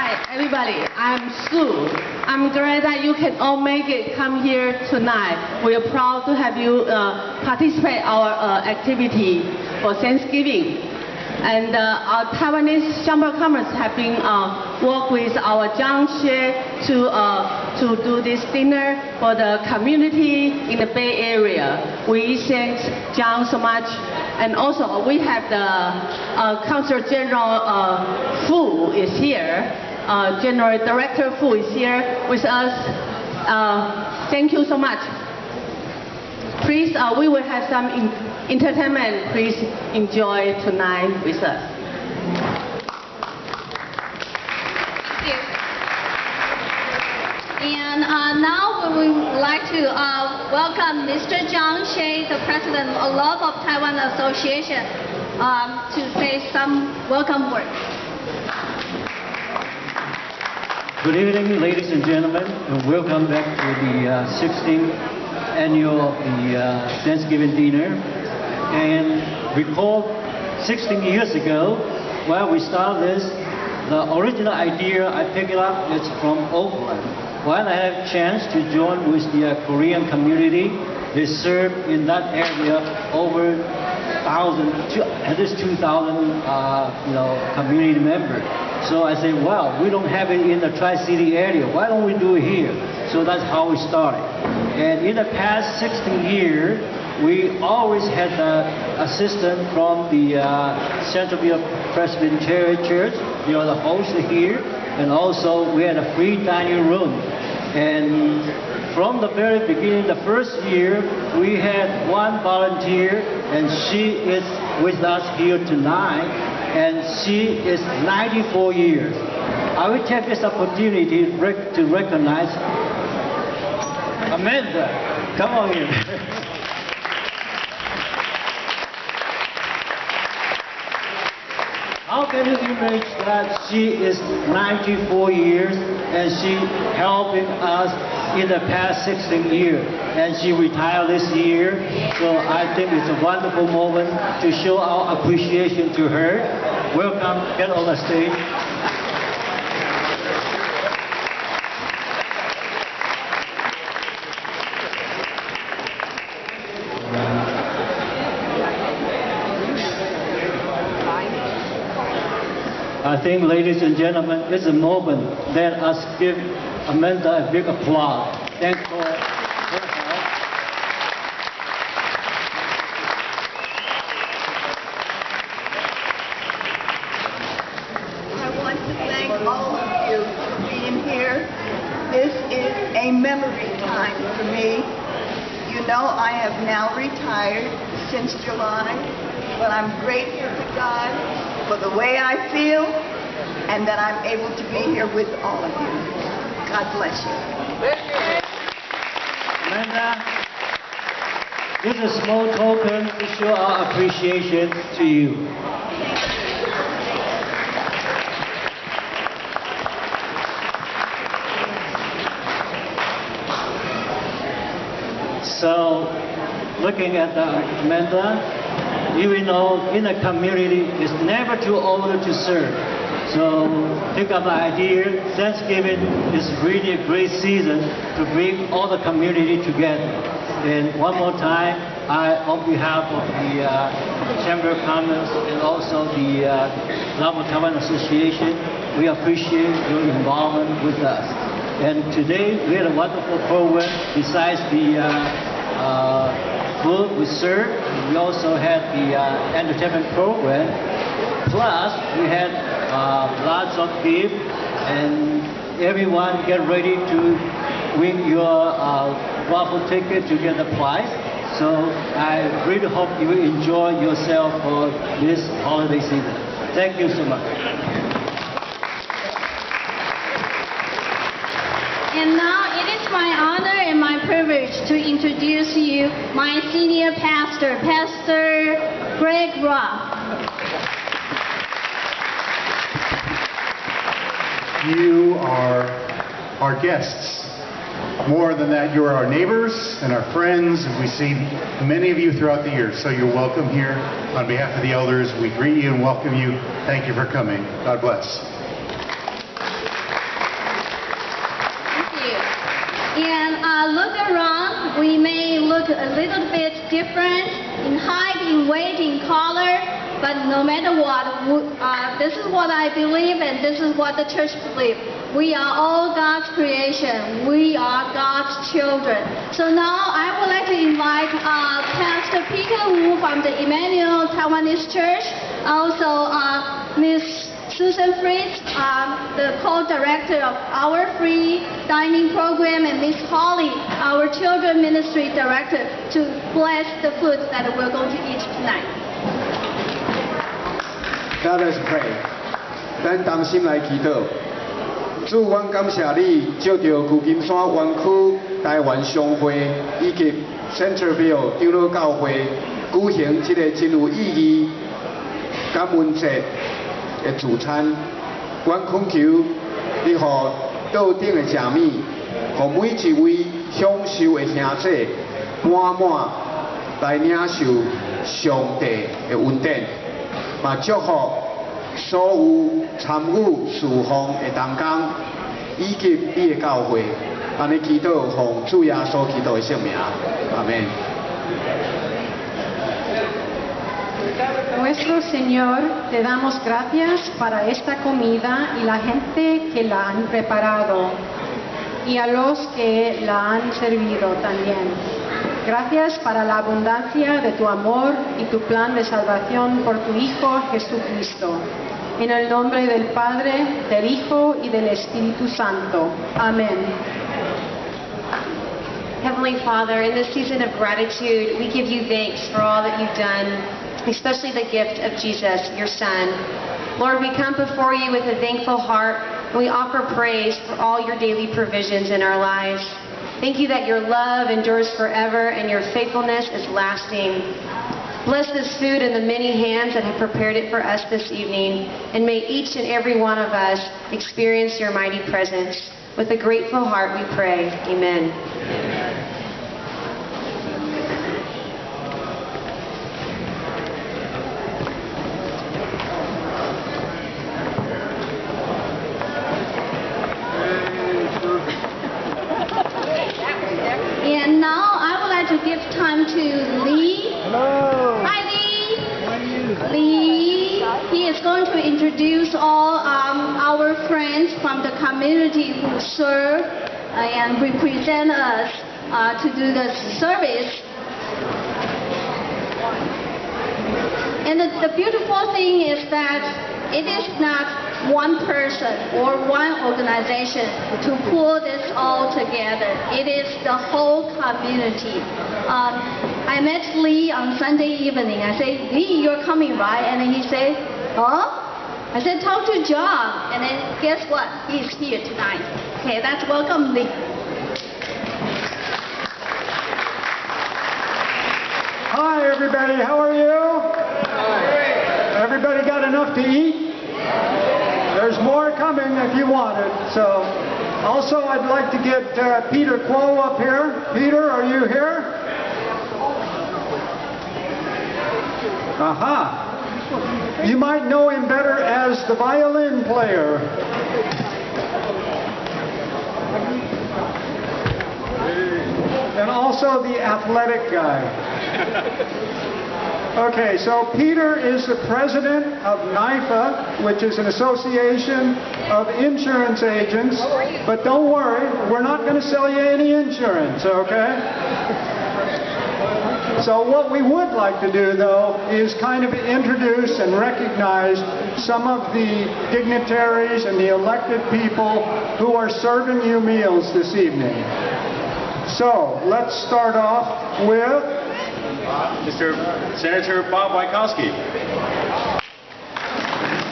Hi, everybody. I'm Sue. I'm glad that you can all make it come here tonight. We are proud to have you participate our activity for Thanksgiving. And our Taiwanese Chamber of Commerce have been work with our John Hsieh to do this dinner for the community in the Bay Area. We thank John so much. And also we have the Consul General Fu is here. General Director Fu is here with us. Thank you so much. Please, we will have some entertainment. Please enjoy tonight with us. Thank you. And now we would like to welcome Mr. John Hsieh, the President of Love of Taiwan Association, to say some welcome words. Good evening, ladies and gentlemen, and welcome back to the 16th annual Thanksgiving dinner. And recall 16 years ago, when we started this, the original idea I picked it up is from Oakland. When I had a chance to join with the Korean community, they serve in that area over 1,000, at least 2,000, community members. So I said, well, we don't have it in the Tri-City area. Why don't we do it here? So that's how we started. And in the past 16 years, we always had assistance from the Centerville Presbyterian Church, the host here, and also we had a free dining room. And from the very beginning, the first year, we had one volunteer, and she is with us here tonight, and she is 94 years. I will take this opportunity to recognize Amanda. Come on here. How can you imagine that she is 94 years and she helping us in the past 16 years, and she retired this year. So I think it's a wonderful moment to show our appreciation to her. Welcome, get on the stage. I think, ladies and gentlemen, it's a moment. Let us give Amanda a big applause. Thanks for her help. I want to thank all of you for being here. This is a memory time for me. You know, I have now retired since July, but I'm grateful to God for the way I feel and that I'm able to be here with all of you. God bless you. Amanda, this is a small token to show our appreciation to you. So, looking at Amanda, even though in the community it's never too old to serve. So pick up the idea, Thanksgiving is really a great season to bring all the community together. And one more time, on behalf of the Chamber of Commerce and also the Love of Taiwan Association, we appreciate your involvement with us. And today we had a wonderful program besides the food we served. We also had the entertainment program. Plus, we had lots of gifts, and everyone get ready to win your raffle ticket to get the prize. So I really hope you enjoy yourself for this holiday season. Thank you so much. And now it is my honor and my privilege to introduce you my senior pastor, Pastor Greg Roth. You are our guests. More than that, you're our neighbors and our friends. We see many of you throughout the year, so you're welcome here. On behalf of the elders, we greet you and welcome you. Thank you for coming. God bless. little bit different in height, in weight, in color, but no matter what, this is what I believe and this is what the church believes. We are all God's creation. We are God's children. So now I would like to invite Pastor Peter Wu from the Immanuel Taiwanese Church, also Ms. Susan Fritz, the co-director of our free dining program, and Ms. Holly, our children ministry director, to bless the food that we're going to eat tonight. Let us pray. 咱同心来祈祷。主，阮感谢你，借着旧金山湾区台湾商会以及 Centerville 长老教会举行这个真有意义感恩节的主餐。阮恳求你，互桌顶的食物，互每一位享受的兄弟满满来领受上帝的恩典。 嘛，祝福所有参与侍奉的同工，以及你的教会，安尼祈祷，奉主耶稣基督的圣名，阿门。 Nuestro Señor, te damos gracias para esta comida y la gente que la han preparado y a los que la han servido también. Gracias para la abundancia de tu amor y tu plan de salvación por tu Hijo Jesucristo. En el nombre del Padre, del Hijo y del Espíritu Santo. Amén. Heavenly Father, in this season of gratitude, we give you thanks for all that you've done, especially the gift of Jesus, your Son. Lord, we come before you with a thankful heart, and we offer praise for all your daily provisions in our lives. Thank you that your love endures forever and your faithfulness is lasting. Bless this food and the many hands that have prepared it for us this evening, and may each and every one of us experience your mighty presence. With a grateful heart we pray. Amen. And now I would like to give time to Lee. Hello. Hi, Lee. How are you? Lee, he is going to introduce all our friends from the community who serve and represent us to do the service. And the beautiful thing is that it is not one person or one organization to pull this all together. It is the whole community. I met Lee on Sunday evening. I said, Lee, you're coming, right? And then he said, huh? I said, talk to John. And then guess what? He's here tonight. Okay, that's welcome, Lee. Hi, everybody. How are you? Everybody got enough to eat? There's more coming if you want it. So, also I'd like to get Peter Kuo up here. Peter, are you here? Aha. You might know him better as the violin player. And also the athletic guy. Okay, so Peter is the president of NIFA, which is an association of insurance agents. But don't worry, we're not going to sell you any insurance, okay? So what we would like to do, though, is kind of introduce and recognize some of the dignitaries and the elected people who are serving you meals this evening. So let's start off with Mr. Senator Bob Wykowski.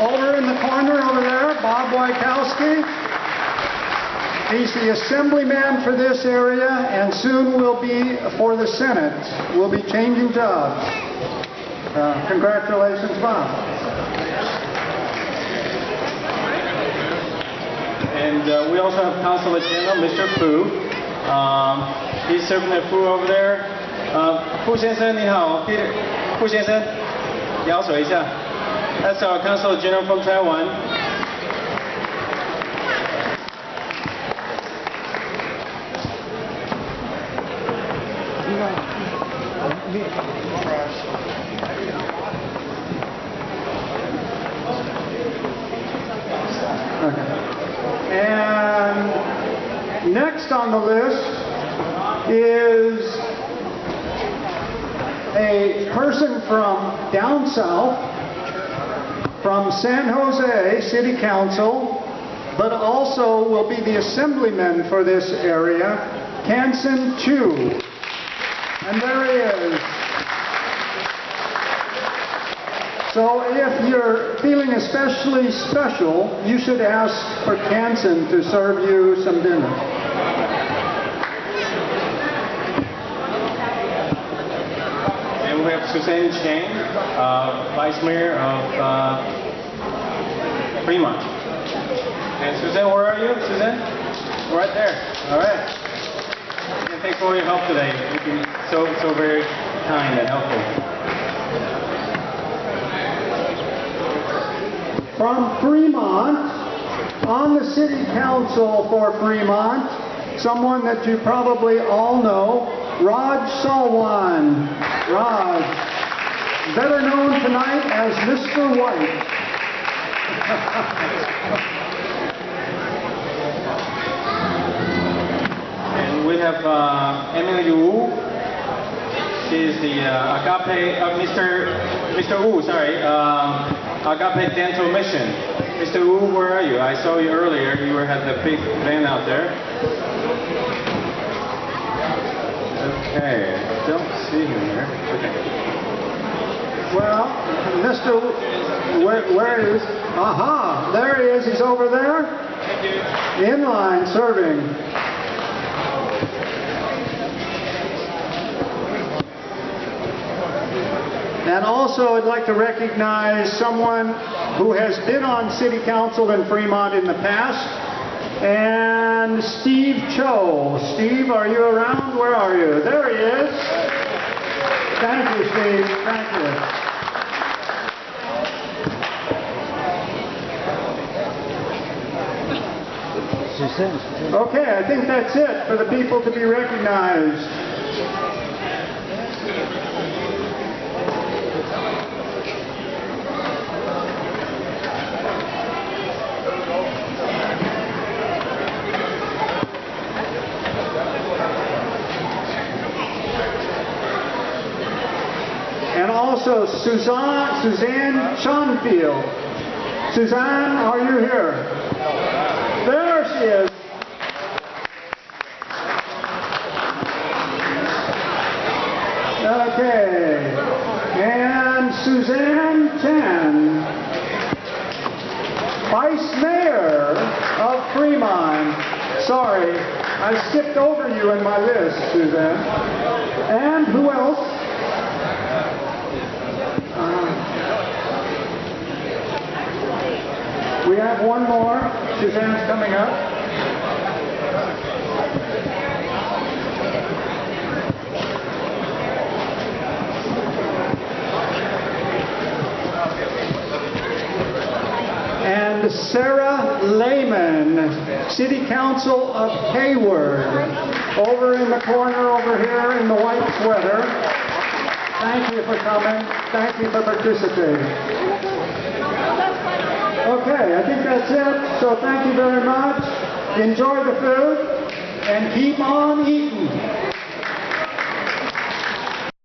Over in the corner over there, Bob Wykowski. He's the assemblyman for this area and soon will be for the Senate. We'll be changing jobs. Congratulations, Bob. And we also have Councilor General, Mr. Fu. He's serving the food over there. 傅先生你好 Peter 傅先生摇手一下 That's our Council General from Taiwan. Okay. And next on the list is a person from down south, from San Jose City Council, but also will be the assemblyman for this area, Kansan Chu. And there he is. So if you're feeling especially special, you should ask for Kansan to serve you some dinner. And we have Suzanne Chen, Vice Mayor of Fremont. And Suzanne, where are you? Suzanne? Right there. All right. And thanks for all your help today. You've been so very kind and helpful. From Fremont, on the City Council for Fremont, someone that you probably all know, Raj Salwan. Raj, better known tonight as Mr. White. And we have Emily Wu. She's the Agape, Mr. Wu, sorry, Agape Dental Mission. Mr. Wu, where are you? I saw you earlier. You had the big van out there. Okay, don't see him here. Okay. Well, Mr. Where is? Aha, there he is. He's over there. Thank you. In line, serving. And also, I'd like to recognize someone who has been on City Council in Fremont in the past, and Steve Cho. Steve, are you around? Where are you? There he is. Thank you, Steve. Thank you. Okay, I think that's it for the people to be recognized. And also Suzanne Schoenfield. Suzanne, are you here? There she is. Okay. And Suzanne Chen, Vice Mayor of Fremont. Sorry, I skipped over you in my list, Suzanne. And who else? We have one more. Suzanne's coming up. And Sarah Lehman, City Council of Hayward, over in the corner over here in the white sweater. Thank you for coming. Thank you for participating. Okay, I think that's it. So thank you very much. Enjoy the food and keep on eating.